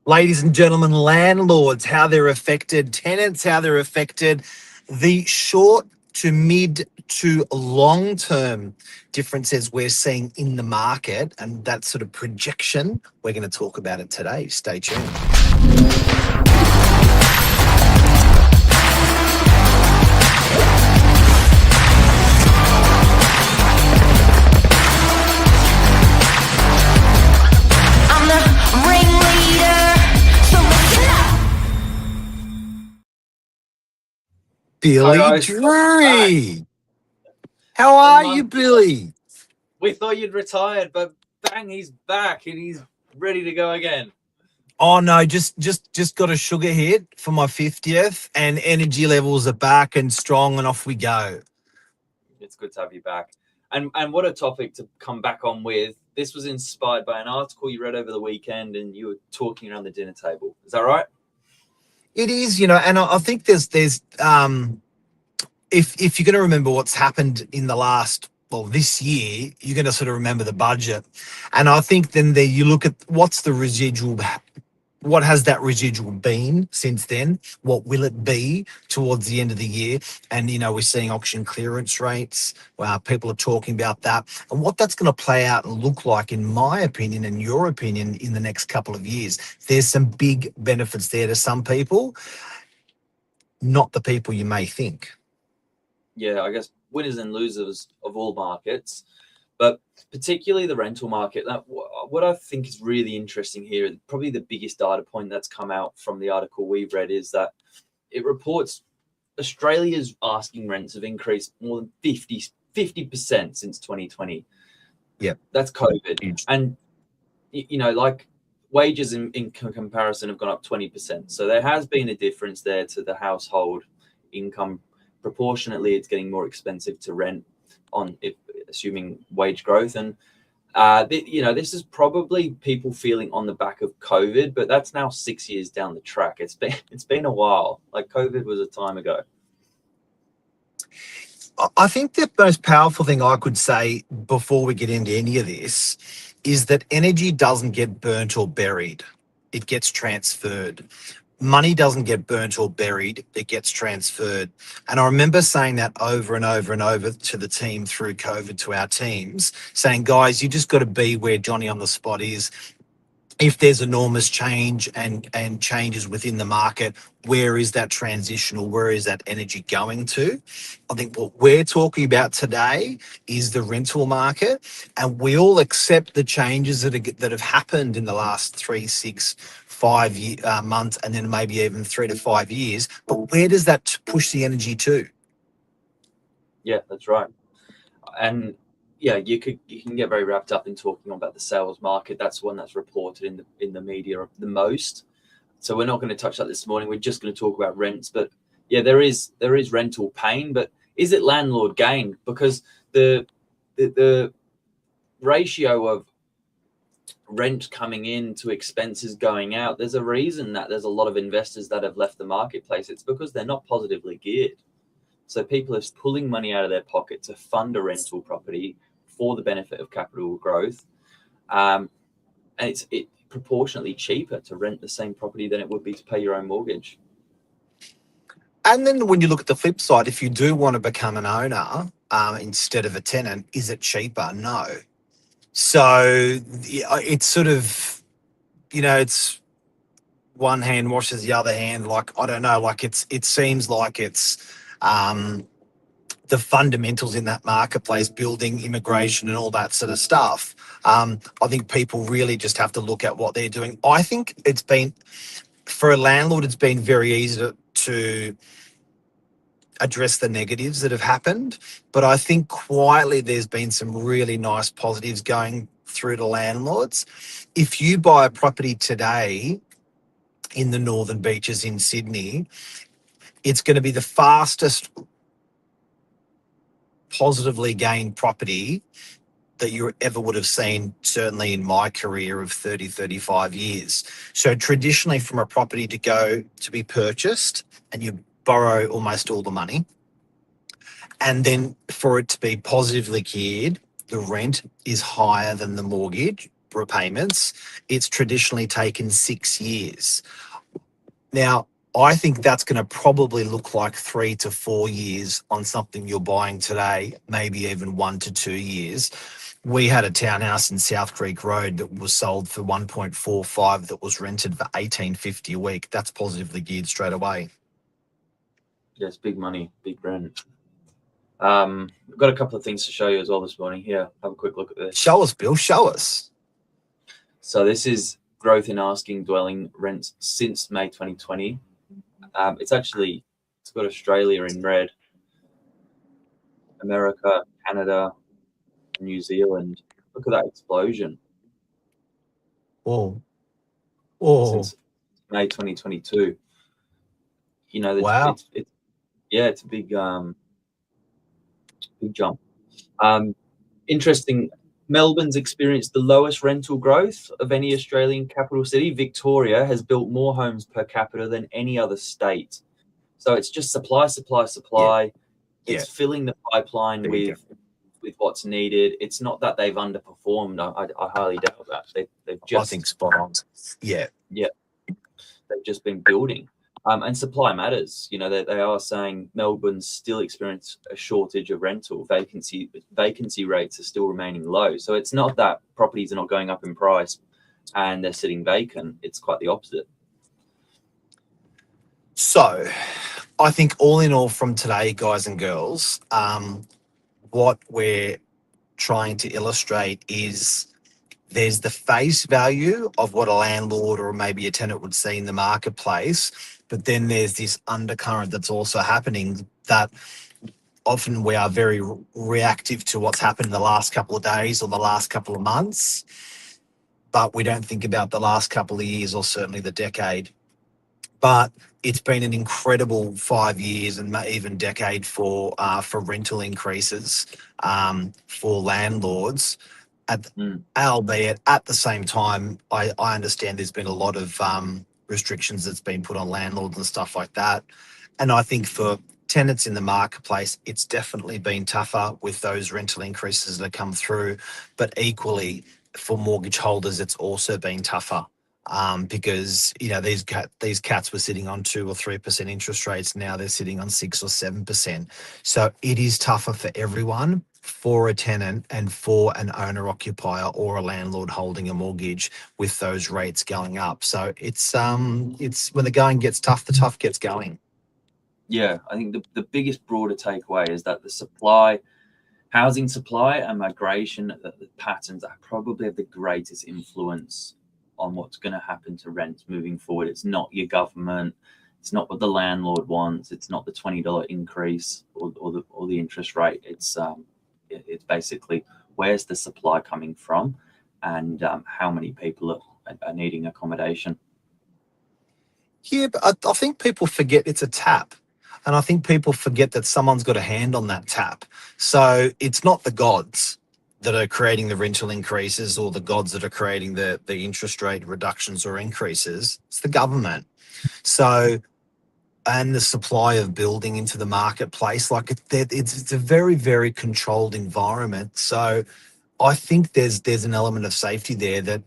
Ladies and gentlemen, landlords, how they're affected, tenants, how they're affected, the short to mid to long term differences we're seeing in the market, and that sort of projection. We're going to talk about it today. Stay tuned. Billy Drury. How are you, Billy? We thought you'd retired, but bang, he's back and he's ready to go again. Oh no, just got a sugar hit for my 50th, and energy levels are back and strong, and off we go. It's good to have you back. And what a topic to come back on with. This was inspired by an article you read over the weekend, and you were talking around the dinner table. Is that right? It is, and I think there's if you're going to remember what's happened in the last, this year, you're going to sort of remember the budget. And I think then there you look at what's the residual, what has that residual been since then? What will it be towards the end of the year? And, we're seeing auction clearance rates. People are talking about that and what that's going to play out and look like, in my opinion and your opinion, in the next couple of years. There's some big benefits there to some people, not the people you may think. Yeah, I guess winners and losers of all markets, but particularly the rental market. What I think is really interesting here, probably the biggest data point that's come out from the article we've read, is that it reports Australia's asking rents have increased more than 50% since 2020. Yeah, that's COVID. Huge. And, wages in comparison have gone up 20%. So there has been a difference there to the household income. Proportionately, it's getting more expensive to rent assuming wage growth. And, this is probably people feeling on the back of COVID, but that's now 6 years down the track. It's been a while. Like, COVID was a time ago. I think the most powerful thing I could say before we get into any of this is that energy doesn't get burnt or buried. It gets transferred. Money doesn't get burnt or buried, it gets transferred. And I remember saying that over and over and over to the team through COVID, to our teams, saying, guys, you just got to be where Johnny on the spot is. If there's enormous change and changes within the market, where is that transitional? Where is that energy going to? I think what we're talking about today is the rental market, and we all accept the changes that have happened in the last 3, 6, 5 months, and then maybe even 3 to 5 years. But where does that push the energy to? Yeah, that's right. And yeah, you can get very wrapped up in talking about the sales market. That's one that's reported in the media the most. So we're not going to touch that this morning. We're just going to talk about rents. But yeah, there is rental pain, but is it landlord gain? Because the ratio of rent coming in to expenses going out, there's a reason that there's a lot of investors that have left the marketplace. It's because they're not positively geared. So people are pulling money out of their pocket to fund a rental property for the benefit of capital growth. And it's proportionately cheaper to rent the same property than it would be to pay your own mortgage. And then when you look at the flip side, if you do want to become an owner instead of a tenant, is it cheaper? No. So it's sort of, it's one hand washes the other hand. Like, I don't know, like it seems like it's the fundamentals in that marketplace, building, immigration and all that sort of stuff. I think people really just have to look at what they're doing. I think it's been, for a landlord, it's been very easy to address the negatives that have happened. But I think quietly there's been some really nice positives going through to landlords. If you buy a property today in the Northern Beaches in Sydney, it's going to be the fastest positively gained property that you ever would have seen, certainly in my career of 30, 35 years. So traditionally, from a property to go to be purchased, and you borrow almost all the money, and then for it to be positively geared, the rent is higher than the mortgage, repayments, it's traditionally taken 6 years. Now, I think that's going to probably look like 3 to 4 years on something you're buying today, maybe even 1 to 2 years. We had a townhouse in South Creek Road that was sold for 1.45 that was rented for $18.50 a week. That's positively geared straight away. Yes, big money, big rent. We've got a couple of things to show you as well this morning. Here, have a quick look at this. Show us, Bill. Show us. So this is growth in asking dwelling rents since May 2020. It's got Australia in red, America, Canada, New Zealand. Look at that explosion. Oh. Since May 2022. You know, Wow. it's a big jump. Interesting. Melbourne's experienced the lowest rental growth of any Australian capital city. Victoria has built more homes per capita than any other state. So it's just supply. Yeah. It's filling the pipeline with what's needed. It's not that they've underperformed. I highly doubt that. They've just, I think spot on. Yeah. They've just been building. And supply matters. You know, they are saying Melbourne's still experiencing a shortage of rental. Vacancy rates are still remaining low. So it's not that properties are not going up in price and they're sitting vacant. It's quite the opposite. So I think all in all from today, guys and girls, what we're trying to illustrate is there's the face value of what a landlord or maybe a tenant would see in the marketplace, but then there's this undercurrent that's also happening that often we are very reactive to what's happened in the last couple of days or the last couple of months, but we don't think about the last couple of years or certainly the decade. But it's been an incredible 5 years and even decade for rental increases for landlords. Albeit at the same time, I understand there's been a lot of restrictions that's been put on landlords and stuff like that. And I think for tenants in the marketplace, it's definitely been tougher with those rental increases that come through. But equally, for mortgage holders, it's also been tougher. Because these cats were sitting on 2 or 3% interest rates. Now they're sitting on 6 or 7%. So it is tougher for everyone, for a tenant and for an owner occupier or a landlord holding a mortgage with those rates going up. So it's when the going gets tough, the tough gets going. Yeah, I think the biggest broader takeaway is that the housing supply and migration, the patterns that probably have the greatest influence on what's going to happen to rent moving forward. It's not your government. It's not what the landlord wants. It's not the $20 increase or the interest rate. It's basically where's the supply coming from and how many people are needing accommodation. Yeah, but I think people forget it's a tap. And I think people forget that someone's got a hand on that tap. So it's not the gods that are creating the rental increases or the gods that are creating the interest rate reductions or increases. It's the government. So, and the supply of building into the marketplace, like it's a very, very controlled environment. So I think there's an element of safety there that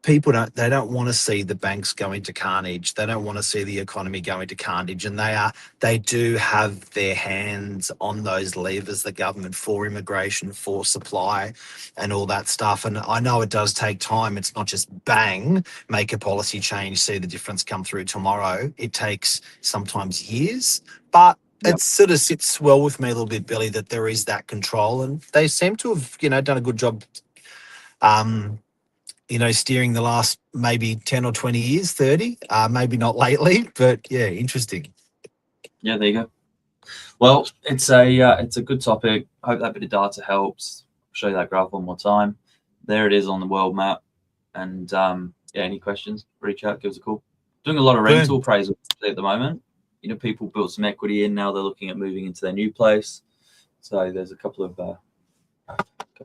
people don't want to see the banks go into carnage. They don't want to see the economy go into carnage. And they do have their hands on those levers, the government, for immigration, for supply and all that stuff. And I know it does take time. It's not just bang, make a policy change, see the difference come through tomorrow. It takes sometimes years, but it sort of sits well with me a little bit, Billy, that there is that control, and they seem to have, done a good job, steering the last maybe 10 or 20 years, 30, maybe not lately, but yeah, interesting. Yeah, there you go. Well, it's a good topic. I hope that bit of data helps. I'll show you that graph one more time. There it is on the world map. And any questions, reach out, give us a call. Doing a lot of rental appraisal at the moment. People built some equity in, now they're looking at moving into their new place. So there's a couple of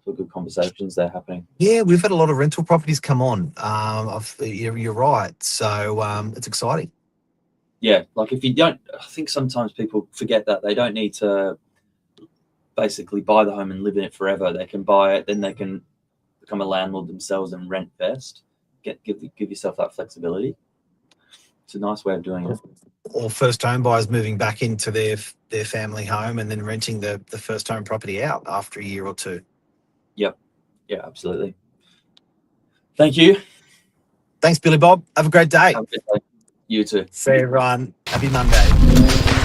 good conversations there happening. Yeah, we've had a lot of rental properties come on. You're right. So it's exciting. Yeah, like if you don't, I think sometimes people forget that they don't need to basically buy the home and live in it forever. They can buy it, then they can become a landlord themselves and rent first. Give yourself that flexibility. It's a nice way of doing it. Or first home buyers moving back into their family home and then renting the first home property out after a year or two. Yep. Yeah, absolutely. Thank you. Thanks, Billy Bob. Have a great day. Have a good day. You too. See you, everyone. Happy Monday.